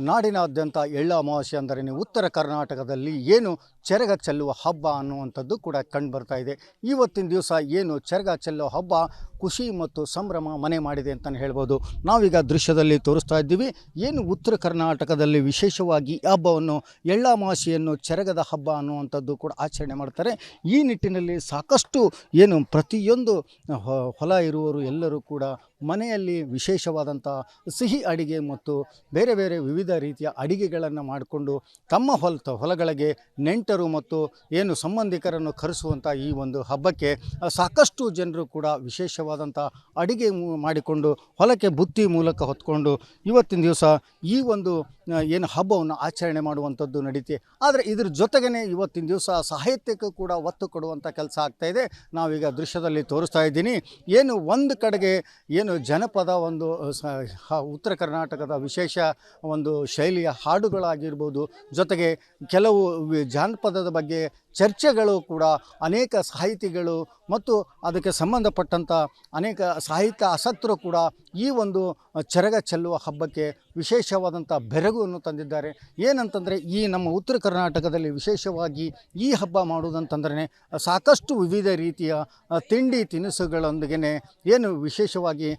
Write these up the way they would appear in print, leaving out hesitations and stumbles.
ನಾಡಿನಾದ್ಯಂತ ಎಳ್ಳು ಅಮಾವಾಸ್ಯೆ ಅಂದರೆ ಉತ್ತರ ಕರ್ನಾಟಕದಲ್ಲಿ ಏನು ಚೆರಗ ಚೆಲ್ಲುವ ಹಬ್ಬ ಅನ್ನುವಂಥದ್ದು ಕೂಡ ಕಂಡು ಬರ್ತಾ ಇದೆ. ಇವತ್ತಿನ ದಿವಸ ಏನು ಚೆರಗ ಚೆಲ್ಲುವ ಹಬ್ಬ ಖುಷಿ ಮತ್ತು ಸಂಭ್ರಮ ಮನೆ ಮಾಡಿದೆ ಅಂತಲೇ ಹೇಳ್ಬೋದು. ನಾವೀಗ ದೃಶ್ಯದಲ್ಲಿ ತೋರಿಸ್ತಾ ಇದ್ದೀವಿ. ಏನು ಉತ್ತರ ಕರ್ನಾಟಕದಲ್ಲಿ ವಿಶೇಷವಾಗಿ ಈ ಹಬ್ಬವನ್ನು ಎಳ್ಳು ಅಮಾವಾಸ್ಯೆಯನ್ನು ಚೆರಗದ ಹಬ್ಬ ಅನ್ನುವಂಥದ್ದು ಕೂಡ ಆಚರಣೆ ಮಾಡ್ತಾರೆ. ಈ ನಿಟ್ಟಿನಲ್ಲಿ ಸಾಕಷ್ಟು ಏನು ಪ್ರತಿಯೊಂದು ಹೊಲ ಇರುವವರು ಎಲ್ಲರೂ ಕೂಡ ಮನೆಯಲ್ಲಿ ವಿಶೇಷವಾದಂಥ ಸಿಹಿ ಅಡಿಗೆ ಮತ್ತು ಬೇರೆ ಬೇರೆ ವಿವಿಧ ರೀತಿಯ ಅಡಿಗೆಗಳನ್ನು ಮಾಡಿಕೊಂಡು ತಮ್ಮ ಹೊಲಗಳಿಗೆ ನೆಂಟರು ಮತ್ತು ಏನು ಸಂಬಂಧಿಕರನ್ನು ಕರೆಸುವಂಥ ಈ ಒಂದು ಹಬ್ಬಕ್ಕೆ ಸಾಕಷ್ಟು ಜನರು ಕೂಡ ವಿಶೇಷವಾದಂಥ ಅಡಿಗೆ ಮಾಡಿಕೊಂಡು ಹೊಲಕ್ಕೆ ಬುತ್ತಿ ಮೂಲಕ ಹೊತ್ಕೊಂಡು ಇವತ್ತಿನ ದಿವಸ ಈ ಒಂದು ಏನು ಹಬ್ಬವನ್ನು ಆಚರಣೆ ಮಾಡುವಂಥದ್ದು ನಡೀತೆ. ಆದರೆ ಇದ್ರ ಜೊತೆಗೇ ಇವತ್ತಿನ ದಿವಸ ಸಾಹಿತ್ಯಕ್ಕೂ ಕೂಡ ಒತ್ತು ಕೊಡುವಂಥ ಕೆಲಸ ಆಗ್ತಾಯಿದೆ. ನಾವೀಗ ದೃಶ್ಯದಲ್ಲಿ ತೋರಿಸ್ತಾ ಇದ್ದೀನಿ. ಏನು ಒಂದು ಕಡೆಗೆ ಏನು ಜನಪದ ಒಂದು ಉತ್ತರ ಕರ್ನಾಟಕದ ವಿಶೇಷ ಒಂದು ಶೈಲಿಯ ಹಾಡುಗಳಾಗಿರ್ಬೋದು, ಜೊತೆಗೆ ಕೆಲವು ಜಾನಪದದ ಬಗ್ಗೆ ಚರ್ಚೆಗಳು ಕೂಡ ಅನೇಕ ಸಾಹಿತಿಗಳು ಮತ್ತು ಅದಕ್ಕೆ ಸಂಬಂಧಪಟ್ಟಂಥ ಅನೇಕ ಸಾಹಿತ್ಯ ಆಸಕ್ತರು ಕೂಡ ಈ ಒಂದು ಚೆರಗ ಚೆಲ್ಲುವ ಹಬ್ಬಕ್ಕೆ ವಿಶೇಷವಾದಂಥ ಬೆರಗನ್ನು ತಂದಿದ್ದಾರೆ. ಏನಂತಂದರೆ ಈ ನಮ್ಮ ಉತ್ತರ ಕರ್ನಾಟಕದಲ್ಲಿ ವಿಶೇಷವಾಗಿ ಈ ಹಬ್ಬ ಮಾಡುವುದಂತಂದ್ರೆ ಸಾಕಷ್ಟು ವಿವಿಧ ರೀತಿಯ ತಿಂಡಿ ತಿನಿಸುಗಳೊಂದಿಗೆ ಏನು ವಿಶೇಷವಾಗಿ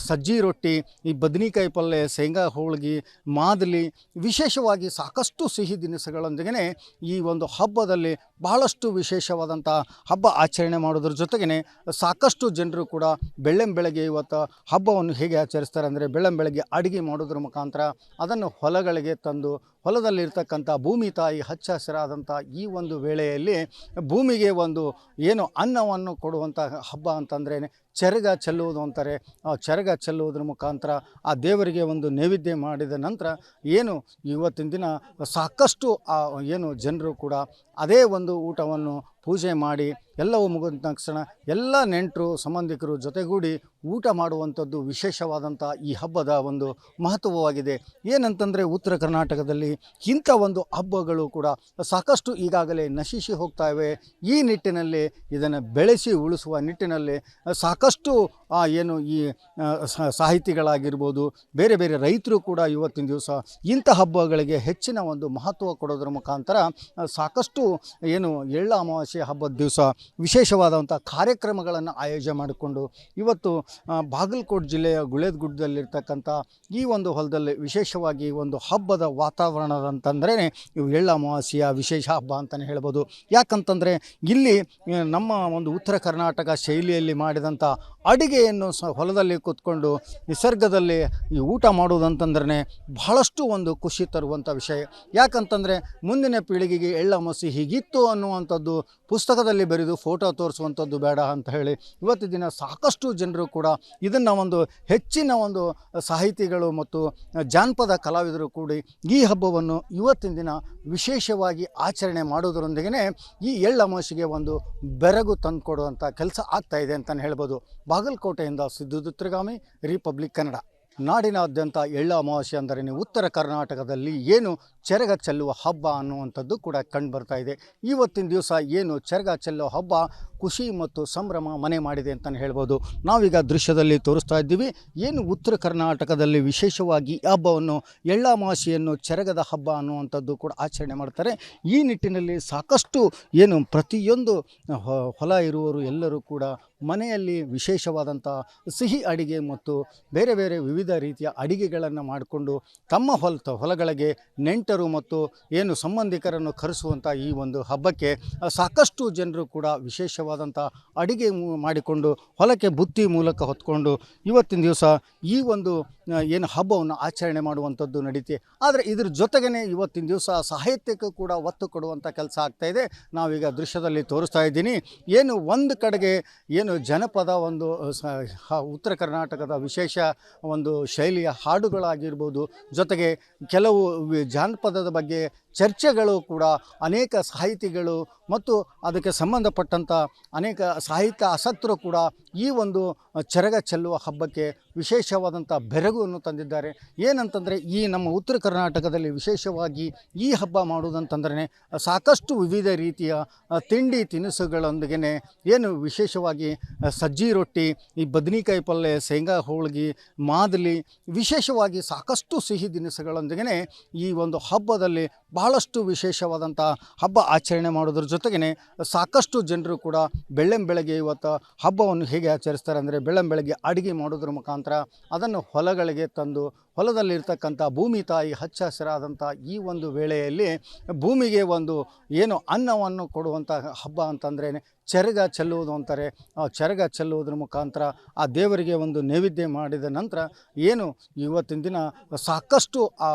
ಸಜ್ಜಿ ರೊಟ್ಟಿ, ಈ ಬದನೆಕಾಯಿ ಪಲ್ಯ, ಶೇಂಗಾ ಹೋಳ್ಗೆ, ಮಾದಲಿ, ವಿಶೇಷವಾಗಿ ಸಾಕಷ್ಟು ಸಿಹಿ ತಿನಿಸುಗಳೊಂದಿಗೆ ಈ ಒಂದು ಹಬ್ಬದಲ್ಲಿ ಬಹಳಷ್ಟು ವಿಶೇಷವಾದಂಥ ಹಬ್ಬ ಆಚರಣೆ ಮಾಡೋದ್ರ ಜೊತೆಗೇ ಸಾಕಷ್ಟು ಜನರು ಕೂಡ ಬೆಳ್ಳಂಬೆಳಗ್ಗೆ ಇವತ್ತು ಹಬ್ಬವನ್ನು ಹೇಗೆ ಆಚರಿಸ್ತಾರೆ ಅಂದರೆ ಬೆಳ್ಳಂಬೆಳಗ್ಗೆ ಅಡುಗೆ ಮಾಡೋದ್ರ ಮುಖಾಂತರ ಅದನ್ನು ಹೊಲಗಳಿಗೆ ತಂದು ಹೊಲದಲ್ಲಿರ್ತಕ್ಕಂಥ ಭೂಮಿ ತಾಯಿ ಹಚ್ಚ ಹಸಿರಾದಂಥ ಈ ಒಂದು ವೇಳೆಯಲ್ಲಿ ಭೂಮಿಗೆ ಒಂದು ಏನು ಅನ್ನವನ್ನು ಕೊಡುವಂಥ ಹಬ್ಬ ಅಂತಂದ್ರೇ ಚೆರಗ ಚೆಲ್ಲುವುದು ಅಂತಾರೆ. ಆ ಚೆರಗ ಚೆಲ್ಲುವುದ್ರ ಮುಖಾಂತರ ಆ ದೇವರಿಗೆ ಒಂದು ನೈವೇದ್ಯ ಮಾಡಿದ ನಂತರ ಏನು ಇವತ್ತಿನ ದಿನ ಸಾಕಷ್ಟು ಏನು ಜನರು ಕೂಡ ಅದೇ ಒಂದು ಊಟವನ್ನು ಪೂಜೆ ಮಾಡಿ ಎಲ್ಲವೂ ಮುಗಿದ ತಕ್ಷಣ ಎಲ್ಲ ನೆಂಟರು ಸಂಬಂಧಿಕರು ಜೊತೆಗೂಡಿ ಊಟ ಮಾಡುವಂಥದ್ದು ವಿಶೇಷವಾದಂಥ ಈ ಹಬ್ಬದ ಒಂದು ಮಹತ್ವವಾಗಿದೆ. ಏನಂತಂದರೆ ಉತ್ತರ ಕರ್ನಾಟಕದಲ್ಲಿ ಇಂಥ ಒಂದು ಹಬ್ಬಗಳು ಕೂಡ ಸಾಕಷ್ಟು ಈಗಾಗಲೇ ನಶಿಸಿ ಹೋಗ್ತಾ ಇವೆ. ಈ ನಿಟ್ಟಿನಲ್ಲಿ ಇದನ್ನು ಬೆಳೆಸಿ ಉಳಿಸುವ ನಿಟ್ಟಿನಲ್ಲಿ ಸಾಕಷ್ಟು ಏನು ಈ ಸಾಹಿತಿಗಳಾಗಿರ್ಬೋದು, ಬೇರೆ ಬೇರೆ ರೈತರು ಕೂಡ ಇವತ್ತಿನ ದಿವಸ ಇಂಥ ಹಬ್ಬಗಳಿಗೆ ಹೆಚ್ಚಿನ ಒಂದು ಮಹತ್ವ ಕೊಡೋದ್ರ ಮುಖಾಂತರ ಸಾಕಷ್ಟು ಏನು ಎಳ್ಳು ಅಮಾವಾಸ್ಯೆ ಹಬ್ಬದ ದಿವಸ ವಿಶೇಷವಾದಂಥ ಕಾರ್ಯಕ್ರಮಗಳನ್ನು ಆಯೋಜನೆ ಮಾಡಿಕೊಂಡು ಇವತ್ತು ಬಾಗಲಕೋಟೆ ಜಿಲ್ಲೆಯ ಗುಳೇದಗುಡ್ಡದಲ್ಲಿರ್ತಕ್ಕಂಥ ಈ ಒಂದು ಹೊಲದಲ್ಲಿ ವಿಶೇಷವಾಗಿ ಒಂದು ಹಬ್ಬದ ವಾತಾವರಣದಂತಂದ್ರೆ ಇವು ಎಳ್ಳು ಅಮಾವಾಸ್ಯೆಯ ವಿಶೇಷ ಹಬ್ಬ ಅಂತಲೇ ಹೇಳ್ಬೋದು. ಯಾಕಂತಂದರೆ ಇಲ್ಲಿ ನಮ್ಮ ಒಂದು ಉತ್ತರ ಕರ್ನಾಟಕ ಶೈಲಿಯಲ್ಲಿ ಮಾಡಿದಂಥ ಅಡಿಗೆಯನ್ನು ಹೊಲದಲ್ಲಿ ಕೂತ್ಕೊಂಡು ನಿಸರ್ಗದಲ್ಲಿ ಈ ಊಟ ಮಾಡೋದಂತಂದ್ರೆ ಬಹಳಷ್ಟು ಒಂದು ಖುಷಿ ತರುವಂಥ ವಿಷಯ. ಯಾಕಂತಂದರೆ ಮುಂದಿನ ಪೀಳಿಗೆಗೆ ಎಳ್ಳು ಅಮಾವಾಸ್ಯೆ ಹೀಗಿತ್ತು ಅನ್ನುವಂಥದ್ದು ಪುಸ್ತಕದಲ್ಲಿ ಬರೆದು ಫೋಟೋ ತೋರಿಸುವಂಥದ್ದು ಬೇಡ ಅಂತ ಹೇಳಿ ಇವತ್ತು ದಿನ ಸಾಕಷ್ಟು ಜನರು ಕೂಡ ಇದನ್ನು ಒಂದು ಹೆಚ್ಚಿನ ಒಂದು ಸಾಹಿತಿಗಳು ಮತ್ತು ಜಾನಪದ ಕಲಾವಿದರು ಕೂಡಿ ಈ ಹಬ್ಬವನ್ನು ಇವತ್ತಿನ ದಿನ ವಿಶೇಷವಾಗಿ ಆಚರಣೆ ಮಾಡೋದರೊಂದಿಗೆ ಈ ಎಳ್ಳು ಅಮಾವಾಸ್ಯೆಗೆ ಒಂದು ಬೆರಗು ತಂದುಕೊಡುವಂಥ ಕೆಲಸ ಆಗ್ತಾಯಿದೆ ಅಂತಲೇ ಹೇಳ್ಬೋದು. ಬಾಗಲಕೋಟೆಯಿಂದ ಸಿದ್ದು ದುತ್ರಗಾಮಿ, ರಿಪಬ್ಲಿಕ್ ಕನ್ನಡ. ನಾಡಿನಾದ್ಯಂತ ಎಳ್ಳು ಅಮಾವಾಸ್ಯೆ ಅಂದರೆ ಉತ್ತರ ಕರ್ನಾಟಕದಲ್ಲಿ ಏನು ಚೆರಗ ಚೆಲ್ಲುವ ಹಬ್ಬ ಅನ್ನುವಂಥದ್ದು ಕೂಡ ಕಂಡು ಬರ್ತಾ ಇದೆ. ಇವತ್ತಿನ ದಿವಸ ಏನು ಚೆರಗ ಚೆಲ್ಲುವ ಹಬ್ಬ ಖುಷಿ ಮತ್ತು ಸಂಭ್ರಮ ಮನೆ ಮಾಡಿದೆ ಅಂತಲೇ ಹೇಳ್ಬೋದು. ನಾವೀಗ ದೃಶ್ಯದಲ್ಲಿ ತೋರಿಸ್ತಾ ಇದ್ದೀವಿ. ಏನು ಉತ್ತರ ಕರ್ನಾಟಕದಲ್ಲಿ ವಿಶೇಷವಾಗಿ ಈ ಹಬ್ಬವನ್ನು ಎಳ್ಳು ಅಮಾವಾಸ್ಯೆಯನ್ನು ಚೆರಗದ ಹಬ್ಬ ಅನ್ನುವಂಥದ್ದು ಕೂಡ ಆಚರಣೆ ಮಾಡ್ತಾರೆ. ಈ ನಿಟ್ಟಿನಲ್ಲಿ ಸಾಕಷ್ಟು ಏನು ಪ್ರತಿಯೊಂದು ಹೊಲ ಇರುವವರು ಎಲ್ಲರೂ ಕೂಡ ಮನೆಯಲ್ಲಿ ವಿಶೇಷವಾದಂಥ ಸಿಹಿ ಅಡಿಗೆ ಮತ್ತು ಬೇರೆ ಬೇರೆ ವಿವಿಧ ರೀತಿಯ ಅಡಿಗೆಗಳನ್ನು ಮಾಡಿಕೊಂಡು ತಮ್ಮ ಹೊಲಗಳಿಗೆ ನೆಂಟರು ಮತ್ತು ಏನು ಸಂಬಂಧಿಕರನ್ನು ಕರೆಸುವಂಥ ಈ ಒಂದು ಹಬ್ಬಕ್ಕೆ ಸಾಕಷ್ಟು ಜನರು ಕೂಡ ವಿಶೇಷವಾದಂಥ ಅಡಿಗೆ ಮಾಡಿಕೊಂಡು ಹೊಲಕ್ಕೆ ಬುತ್ತಿ ಮೂಲಕ ಹೊತ್ಕೊಂಡು ಇವತ್ತಿನ ದಿವಸ ಈ ಒಂದು ಏನು ಹಬ್ಬವನ್ನು ಆಚರಣೆ ಮಾಡುವಂಥದ್ದು ನಡೀತೆ. ಆದರೆ ಇದ್ರ ಜೊತೆಗೇ ಇವತ್ತಿನ ದಿವಸ ಸಾಹಿತ್ಯಕ್ಕೂ ಕೂಡ ಒತ್ತು ಕೊಡುವಂಥ ಕೆಲಸ ಆಗ್ತಾಯಿದೆ. ನಾವೀಗ ದೃಶ್ಯದಲ್ಲಿ ತೋರಿಸ್ತಾ ಇದ್ದೀನಿ. ಏನು ಒಂದು ಕಡೆಗೆ ಏನು ಜನಪದ ಒಂದು ಉತ್ತರ ಕರ್ನಾಟಕದ ವಿಶೇಷ ಒಂದು ಶೈಲಿಯ ಹಾಡುಗಳಾಗಿರ್ಬೋದು, ಜೊತೆಗೆ ಕೆಲವು ಜಾನಪದದ ಬಗ್ಗೆ ಚರ್ಚೆಗಳು ಕೂಡ ಅನೇಕ ಸಾಹಿತಿಗಳು ಮತ್ತು ಅದಕ್ಕೆ ಸಂಬಂಧಪಟ್ಟಂಥ ಅನೇಕ ಸಾಹಿತ್ಯ ಆಸಕ್ತರು ಕೂಡ ಈ ಒಂದು ಚರಗ ಚೆಲ್ಲುವ ಹಬ್ಬಕ್ಕೆ ವಿಶೇಷವಾದಂಥ ಬೆರಗನ್ನು ತಂದಿದ್ದಾರೆ. ಏನಂತಂದರೆ ಈ ನಮ್ಮ ಉತ್ತರ ಕರ್ನಾಟಕದಲ್ಲಿ ವಿಶೇಷವಾಗಿ ಈ ಹಬ್ಬ ಮಾಡುವುದಂತಂದ್ರೆ ಸಾಕಷ್ಟು ವಿವಿಧ ರೀತಿಯ ತಿಂಡಿ ತಿನಿಸುಗಳೊಂದಿಗೆ ಏನು ವಿಶೇಷವಾಗಿ ಸಜ್ಜಿ ರೊಟ್ಟಿ, ಈ ಬದನೆಕಾಯಿ ಪಲ್ಯ, ಶೇಂಗಾ ಹೋಳ್ಗೆ, ಮಾದಲಿ, ವಿಶೇಷವಾಗಿ ಸಾಕಷ್ಟು ಸಿಹಿ ತಿನಿಸುಗಳೊಂದಿಗೆ ಈ ಒಂದು ಹಬ್ಬದಲ್ಲಿ ಬಹಳಷ್ಟು ವಿಶೇಷವಾದಂಥ ಹಬ್ಬ ಆಚರಣೆ ಮಾಡೋದ್ರ ಜೊತೆಗೇ ಸಾಕಷ್ಟು ಜನರು ಕೂಡ ಬೆಳ್ಳಂಬೆಳಗ್ಗೆ ಇವತ್ತು ಹಬ್ಬವನ್ನು ಹೇಗೆ ಆಚರಿಸ್ತಾರೆ ಅಂದರೆ ಬೆಳ್ಳಂಬೆಳಗ್ಗೆ ಅಡುಗೆ ಮಾಡೋದ್ರ ಮುಖಾಂತರ ಅದನ್ನು ಹೊಲಗಳಿಗೆ ತಂದು ಹೊಲದಲ್ಲಿರ್ತಕ್ಕಂಥ ಭೂಮಿ ತಾಯಿ ಹಚ್ಚ ಹಸಿರಾದಂಥ ಈ ಒಂದು ವೇಳೆಯಲ್ಲಿ ಭೂಮಿಗೆ ಒಂದು ಏನು ಅನ್ನವನ್ನು ಕೊಡುವಂಥ ಹಬ್ಬ ಅಂತಂದ್ರೇ ಚರಗ ಚೆಲ್ಲುವುದು ಅಂತಾರೆ. ಆ ಚರಗ ಚೆಲ್ಲುವುದ್ರ ಮುಖಾಂತರ ಆ ದೇವರಿಗೆ ಒಂದು ನೈವೇದ್ಯ ಮಾಡಿದ ನಂತರ ಏನು ಇವತ್ತಿನ ದಿನ ಸಾಕಷ್ಟು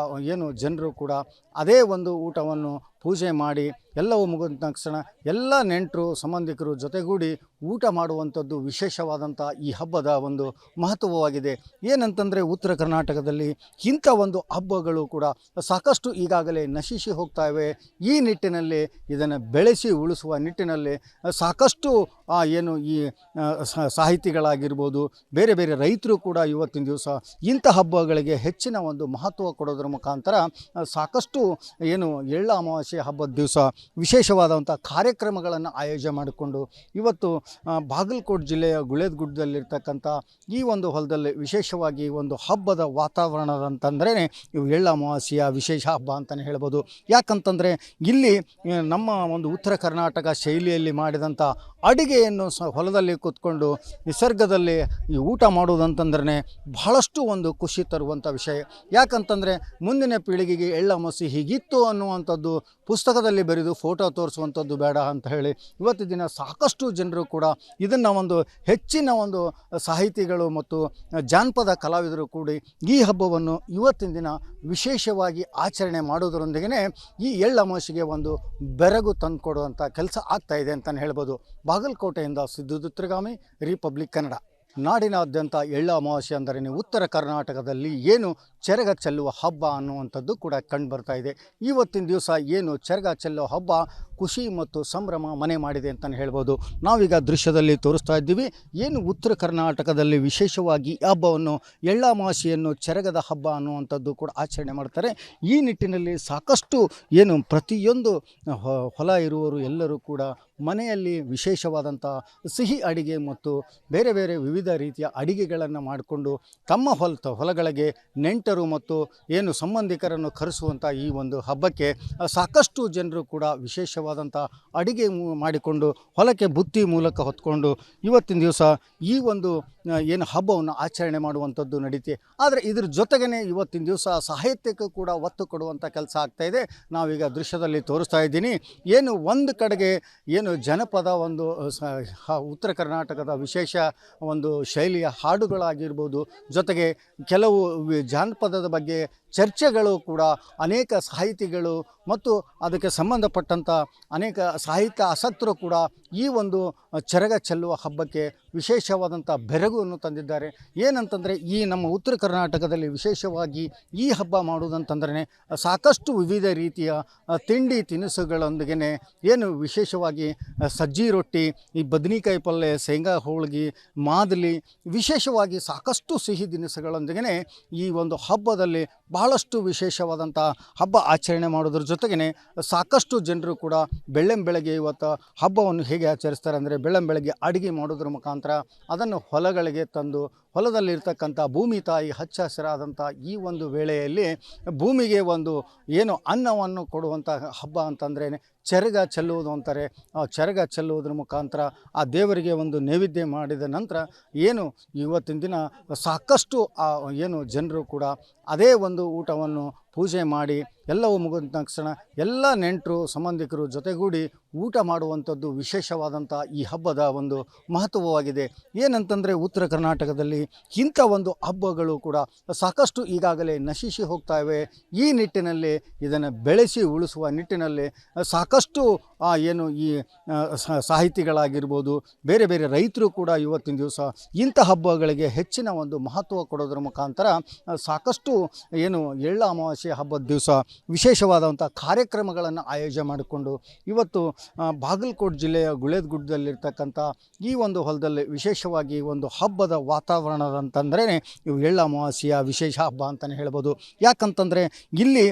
ಏನು ಜನರು ಕೂಡ ಅದೇ ಒಂದು ಊಟವನ್ನು ಪೂಜೆ ಮಾಡಿ ಎಲ್ಲವೂ ಮುಗಿದ ತಕ್ಷಣ ಎಲ್ಲ ನೆಂಟರು ಸಂಬಂಧಿಕರು ಜೊತೆಗೂಡಿ ಊಟ ಮಾಡುವಂಥದ್ದು ವಿಶೇಷವಾದಂಥ ಈ ಹಬ್ಬದ ಒಂದು ಮಹತ್ವವಾಗಿದೆ. ಏನಂತಂದರೆ ಉತ್ತರ ಕರ್ನಾಟಕದಲ್ಲಿ ಇಂಥ ಒಂದು ಹಬ್ಬಗಳು ಕೂಡ ಸಾಕಷ್ಟು ಈಗಾಗಲೇ ನಶಿಸಿ ಹೋಗ್ತಾ ಇವೆ. ಈ ನಿಟ್ಟಿನಲ್ಲಿ ಇದನ್ನು ಬೆಳೆಸಿ ಉಳಿಸುವ ನಿಟ್ಟಿನಲ್ಲಿ ಸಾಕಷ್ಟು ಏನು ಈ ಸಾಹಿತಿಗಳಾಗಿರ್ಬೋದು, ಬೇರೆ ಬೇರೆ ರೈತರು ಕೂಡ ಇವತ್ತಿನ ದಿವಸ ಇಂಥ ಹಬ್ಬಗಳಿಗೆ ಹೆಚ್ಚಿನ ಒಂದು ಮಹತ್ವ ಕೊಡೋದ್ರ ಮುಖಾಂತರ ಸಾಕಷ್ಟು ಏನು ಎಳ್ಳ ಅಮಾವಾಸ್ಯೆ ಹಬ್ಬದ ದಿವಸ ವಿಶೇಷವಾದಂಥ ಕಾರ್ಯಕ್ರಮಗಳನ್ನು ಆಯೋಜನೆ ಮಾಡಿಕೊಂಡು ಇವತ್ತು ಬಾಗಲಕೋಟೆ ಜಿಲ್ಲೆಯ ಗುಳೇದಗುಡ್ಡದಲ್ಲಿರ್ತಕ್ಕಂಥ ಈ ಒಂದು ಹೊಲದಲ್ಲಿ ವಿಶೇಷವಾಗಿ ಒಂದು ಹಬ್ಬದ ವಾತಾವರಣದಂತಂದ್ರೇ ಇವು ಎಳ್ಳ ಅಮಾವಾಸ್ಯೆಯ ವಿಶೇಷ ಹಬ್ಬ ಅಂತಲೇ ಹೇಳ್ಬೋದು. ಯಾಕಂತಂದರೆ ಇಲ್ಲಿ ನಮ್ಮ ಒಂದು ಉತ್ತರ ಕರ್ನಾಟಕ ಶೈಲಿಯಲ್ಲಿ ಮಾಡಿದಂಥ ಅಡುಗೆಯನ್ನು ಹೊಲದಲ್ಲಿ ಕೂತ್ಕೊಂಡು ನಿಸರ್ಗದಲ್ಲಿ ಈ ಊಟ ಮಾಡುವುದಂತಂದ್ರೆ ಬಹಳಷ್ಟು ಒಂದು ಖುಷಿ ತರುವಂಥ ವಿಷಯ. ಯಾಕಂತಂದರೆ ಮುಂದಿನ ಪೀಳಿಗೆಗೆ ಎಳ್ಳ ಅಮಾವಾಸ್ಯೆ ಹೀಗಿತ್ತು ಅನ್ನುವಂಥದ್ದು ಪುಸ್ತಕದಲ್ಲಿ ಬರೆದು ಫೋಟೋ ತೋರಿಸುವಂಥದ್ದು ಬೇಡ ಅಂತ ಹೇಳಿ ಇವತ್ತು ದಿನ ಸಾಕಷ್ಟು ಜನರು ಕೂಡ ಇದನ್ನು ಒಂದು ಹೆಚ್ಚಿನ ಒಂದು ಸಾಹಿತಿಗಳು ಮತ್ತು ಜಾನಪದ ಕಲಾವಿದರು ಕೂಡಿ ಈ ಹಬ್ಬವನ್ನು ಇವತ್ತಿನ ದಿನ ವಿಶೇಷವಾಗಿ ಆಚರಣೆ ಮಾಡೋದರೊಂದಿಗೆ ಈ ಎಳ್ಳ ಅಮಾವಾಸ್ಯೆಗೆ ಒಂದು ಬೆರಗು ತಂದುಕೊಡುವಂಥ ಕೆಲಸ ಆಗ್ತಾಯಿದೆ ಅಂತಲೇ ಹೇಳ್ಬೋದು. ಬಾಗಲಕೋಟೆಯಿಂದ ಸಿದ್ದು ದುತ್ರಗಾಮಿ, ರಿಪಬ್ಲಿಕ್ ಕನ್ನಡ. ನಾಡಿನಾದ್ಯಂತ ಎಳ್ಳ ಅಮಾವಾಸ್ಯೆ ಅಂದರೆ ಉತ್ತರ ಕರ್ನಾಟಕದಲ್ಲಿ ಏನು ಚರಗ ಚೆಲ್ಲುವ ಹಬ್ಬ ಅನ್ನುವಂಥದ್ದು ಕೂಡ ಕಂಡುಬರ್ತಾ ಇದೆ. ಇವತ್ತಿನ ದಿವಸ ಏನು ಚರಗ ಚೆಲ್ಲುವ ಹಬ್ಬ ಖುಷಿ ಮತ್ತು ಸಂಭ್ರಮ ಮನೆ ಮಾಡಿದೆ ಅಂತಲೇ ಹೇಳ್ಬೋದು. ನಾವೀಗ ದೃಶ್ಯದಲ್ಲಿ ತೋರಿಸ್ತಾ ಇದ್ದೀವಿ ಏನು ಉತ್ತರ ಕರ್ನಾಟಕದಲ್ಲಿ ವಿಶೇಷವಾಗಿ ಈ ಹಬ್ಬವನ್ನು ಎಳ್ಳ ಅಮಾವಾಸ್ಯೆಯನ್ನು ಚರಗದ ಹಬ್ಬ ಅನ್ನುವಂಥದ್ದು ಕೂಡ ಆಚರಣೆ ಮಾಡ್ತಾರೆ. ಈ ನಿಟ್ಟಿನಲ್ಲಿ ಸಾಕಷ್ಟು ಏನು ಪ್ರತಿಯೊಂದು ಹೊಲ ಇರುವವರು ಎಲ್ಲರೂ ಕೂಡ ಮನೆಯಲ್ಲಿ ವಿಶೇಷವಾದಂಥ ಸಿಹಿ ಅಡಿಗೆ ಮತ್ತು ಬೇರೆ ಬೇರೆ ವಿವಿಧ ರೀತಿಯ ಅಡಿಗೆಗಳನ್ನು ಮಾಡಿಕೊಂಡು ತಮ್ಮ ಹೊಲಗಳಿಗೆ ನೆಂಟರು ಮತ್ತು ಏನು ಸಂಬಂಧಿಕರನ್ನು ಕರೆಸುವಂಥ ಈ ಒಂದು ಹಬ್ಬಕ್ಕೆ ಸಾಕಷ್ಟು ಜನರು ಕೂಡ ವಿಶೇಷವಾದಂಥ ಅಡಿಗೆ ಮಾಡಿಕೊಂಡು ಹೊಲಕ್ಕೆ ಬುತ್ತಿ ಮೂಲಕ ಹೊತ್ಕೊಂಡು ಇವತ್ತಿನ ದಿವಸ ಈ ಒಂದು ಏನು ಹಬ್ಬವನ್ನು ಆಚರಣೆ ಮಾಡುವಂಥದ್ದು ನಡೀತೆ. ಆದರೆ ಇದ್ರ ಜೊತೆಗೇ ಇವತ್ತಿನ ದಿವಸ ಸಾಹಿತ್ಯಕ್ಕೂ ಕೂಡ ಒತ್ತು ಕೊಡುವಂಥ ಕೆಲಸ ಆಗ್ತಾಯಿದೆ. ನಾವೀಗ ದೃಶ್ಯದಲ್ಲಿ ತೋರಿಸ್ತಾ ಇದ್ದೀನಿ ಏನು ಒಂದು ಕಡೆಗೆ ಏನು ಜನಪದ ಒಂದು ಉತ್ತರ ಕರ್ನಾಟಕದ ವಿಶೇಷ ಒಂದು ಶೈಲಿಯ ಹಾಡುಗಳಾಗಿರ್ಬೋದು, ಜೊತೆಗೆ ಕೆಲವು ಜಾನಪದದ ಬಗ್ಗೆ ಚರ್ಚೆಗಳು ಕೂಡ ಅನೇಕ ಸಾಹಿತಿಗಳು ಮತ್ತು ಅದಕ್ಕೆ ಸಂಬಂಧಪಟ್ಟಂಥ ಅನೇಕ ಸಾಹಿತ್ಯ ಆಸಕ್ತರು ಕೂಡ ಈ ಒಂದು ಚರಗ ಚೆಲ್ಲುವ ಹಬ್ಬಕ್ಕೆ ವಿಶೇಷವಾದಂಥ ಬೆರಗನ್ನು ತಂದಿದ್ದಾರೆ. ಏನಂತಂದರೆ ಈ ನಮ್ಮ ಉತ್ತರ ಕರ್ನಾಟಕದಲ್ಲಿ ವಿಶೇಷವಾಗಿ ಈ ಹಬ್ಬ ಮಾಡುವುದಂತಂದ್ರೆ ಸಾಕಷ್ಟು ವಿವಿಧ ರೀತಿಯ ತಿಂಡಿ ತಿನಿಸುಗಳೊಂದಿಗೆ ಏನು ವಿಶೇಷವಾಗಿ ಸಜ್ಜಿ ರೊಟ್ಟಿ, ಈ ಬದನೆಕಾಯಿ ಪಲ್ಯ, ಶೇಂಗಾ ಹೋಳ್ಗೆ, ಮಾದಲಿ, ವಿಶೇಷವಾಗಿ ಸಾಕಷ್ಟು ಸಿಹಿ ತಿನಿಸುಗಳೊಂದಿಗೆ ಈ ಒಂದು ಹಬ್ಬದಲ್ಲಿ ಬಹಳಷ್ಟು ವಿಶೇಷವಾದಂಥ ಹಬ್ಬ ಆಚರಣೆ ಮಾಡೋದ್ರ ಜೊತೆಗೇ ಸಾಕಷ್ಟು ಜನರು ಕೂಡ ಬೆಳ್ಳಂಬೆಳಗ್ಗೆ ಇವತ್ತು ಹಬ್ಬವನ್ನು ಹೇಗೆ ಆಚರಿಸ್ತಾರೆ ಅಂದರೆ ಬೆಳ್ಳಂಬೆಳಗ್ಗೆ ಅಡುಗೆ ಮಾಡೋದ್ರ ಮುಖಾಂತರ ಅದನ್ನು ಹೊಲಗಳಿಗೆ ತಂದು ಹೊಲದಲ್ಲಿರ್ತಕ್ಕಂಥ ಭೂಮಿ ತಾಯಿ ಹಚ್ಚ ಹಸಿರಾದಂಥ ಈ ಒಂದು ವೇಳೆಯಲ್ಲಿ ಭೂಮಿಗೆ ಒಂದು ಏನು ಅನ್ನವನ್ನು ಕೊಡುವಂಥ ಹಬ್ಬ ಅಂತಂದ್ರೇ ಚರಗ ಚೆಲ್ಲುವುದು ಅಂತಾರೆ. ಆ ಚರಗ ಚೆಲ್ಲುವುದ್ರ ಮುಖಾಂತರ ಆ ದೇವರಿಗೆ ಒಂದು ನೈವೇದ್ಯ ಮಾಡಿದ ನಂತರ ಏನು ಇವತ್ತಿನ ದಿನ ಸಾಕಷ್ಟು ಏನು ಜನರು ಕೂಡ ಅದೇ ಒಂದು ಊಟವನ್ನು ಪೂಜೆ ಮಾಡಿ ಎಲ್ಲವೂ ಮುಗಿದ ತಕ್ಷಣ ಎಲ್ಲ ನೆಂಟರು ಸಂಬಂಧಿಕರು ಜೊತೆಗೂಡಿ ಊಟ ಮಾಡುವಂಥದ್ದು ವಿಶೇಷವಾದಂಥ ಈ ಹಬ್ಬದ ಒಂದು ಮಹತ್ವವಾಗಿದೆ. ಏನಂತಂದರೆ ಉತ್ತರ ಕರ್ನಾಟಕದಲ್ಲಿ ಇಂಥ ಒಂದು ಹಬ್ಬಗಳು ಕೂಡ ಸಾಕಷ್ಟು ಈಗಾಗಲೇ ನಶಿಸಿ ಹೋಗ್ತಾ ಇವೆ. ಈ ನಿಟ್ಟಿನಲ್ಲಿ ಇದನ್ನು ಬೆಳೆಸಿ ಉಳಿಸುವ ನಿಟ್ಟಿನಲ್ಲಿ ಸಾಕಷ್ಟು ಏನು ಈ ಸಾಹಿತಿಗಳಾಗಿರ್ಬೋದು, ಬೇರೆ ಬೇರೆ ರೈತರು ಕೂಡ ಇವತ್ತಿನ ದಿವಸ ಇಂಥ ಹಬ್ಬಗಳಿಗೆ ಹೆಚ್ಚಿನ ಒಂದು ಮಹತ್ವ ಕೊಡೋದ್ರ ಮುಖಾಂತರ ಸಾಕಷ್ಟು ಏನು ಎಳ್ಳ ಅಮಾವಾಸ್ಯೆ ಅಮಾವಾಸ್ಯೆ ಹಬ್ಬದ ದಿವಸ ವಿಶೇಷವಾದಂಥ ಕಾರ್ಯಕ್ರಮಗಳನ್ನು ಆಯೋಜನೆ ಮಾಡಿಕೊಂಡು ಇವತ್ತು ಬಾಗಲಕೋಟೆ ಜಿಲ್ಲೆಯ ಗುಳೇದಗುಡ್ಡದಲ್ಲಿರ್ತಕ್ಕಂಥ ಈ ಒಂದು ಹೊಲದಲ್ಲಿ ವಿಶೇಷವಾಗಿ ಒಂದು ಹಬ್ಬದ ವಾತಾವರಣದಂತಂದ್ರೇ ಇವು ಎಳ್ಳು ಅಮಾವಾಸ್ಯೆಯ ವಿಶೇಷ ಹಬ್ಬ ಅಂತಲೇ ಹೇಳ್ಬೋದು. ಯಾಕಂತಂದರೆ ಇಲ್ಲಿ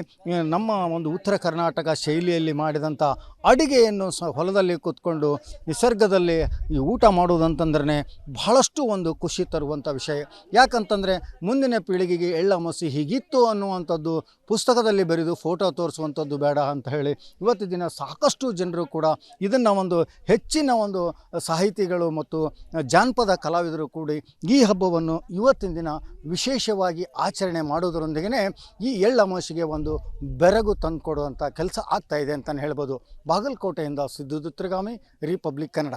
ನಮ್ಮ ಒಂದು ಉತ್ತರ ಕರ್ನಾಟಕ ಶೈಲಿಯಲ್ಲಿ ಮಾಡಿದಂಥ ಅಡಿಗೆಯನ್ನು ಹೊಲದಲ್ಲಿ ಕೂತ್ಕೊಂಡು ನಿಸರ್ಗದಲ್ಲಿ ಈ ಊಟ ಮಾಡುವುದಂತಂದ್ರೆ ಬಹಳಷ್ಟು ಒಂದು ಖುಷಿ ತರುವಂಥ ವಿಷಯ. ಯಾಕಂತಂದರೆ ಮುಂದಿನ ಪೀಳಿಗೆಗೆ ಎಳ್ಳು ಅಮಾವಾಸ್ಯೆ ಹೀಗಿತ್ತು ಅನ್ನುವಂಥದ್ದು ಪುಸ್ತಕದಲ್ಲಿ ಬರೆದು ಫೋಟೋ ತೋರಿಸುವಂಥದ್ದು ಬೇಡ ಅಂತ ಹೇಳಿ ಇವತ್ತು ದಿನ ಸಾಕಷ್ಟು ಜನರು ಕೂಡ ಇದನ್ನು ಒಂದು ಹೆಚ್ಚಿನ ಒಂದು ಸಾಹಿತಿಗಳು ಮತ್ತು ಜಾನಪದ ಕಲಾವಿದರು ಕೂಡಿ ಈ ಹಬ್ಬವನ್ನು ಇವತ್ತಿನ ದಿನ ವಿಶೇಷವಾಗಿ ಆಚರಣೆ ಮಾಡೋದರೊಂದಿಗೆ ಈ ಎಳ್ಳು ಅಮಾವಾಸ್ಯೆಗೆ ಒಂದು ಬೆರಗು ತಂದುಕೊಡುವಂಥ ಕೆಲಸ ಆಗ್ತಾಯಿದೆ ಅಂತಲೇ ಹೇಳ್ಬೋದು. ಬಾಗಲಕೋಟೆಯಿಂದ ಸಿದ್ದು ದುತ್ರಗಾಮಿ, ರಿಪಬ್ಲಿಕ್ ಕನ್ನಡ.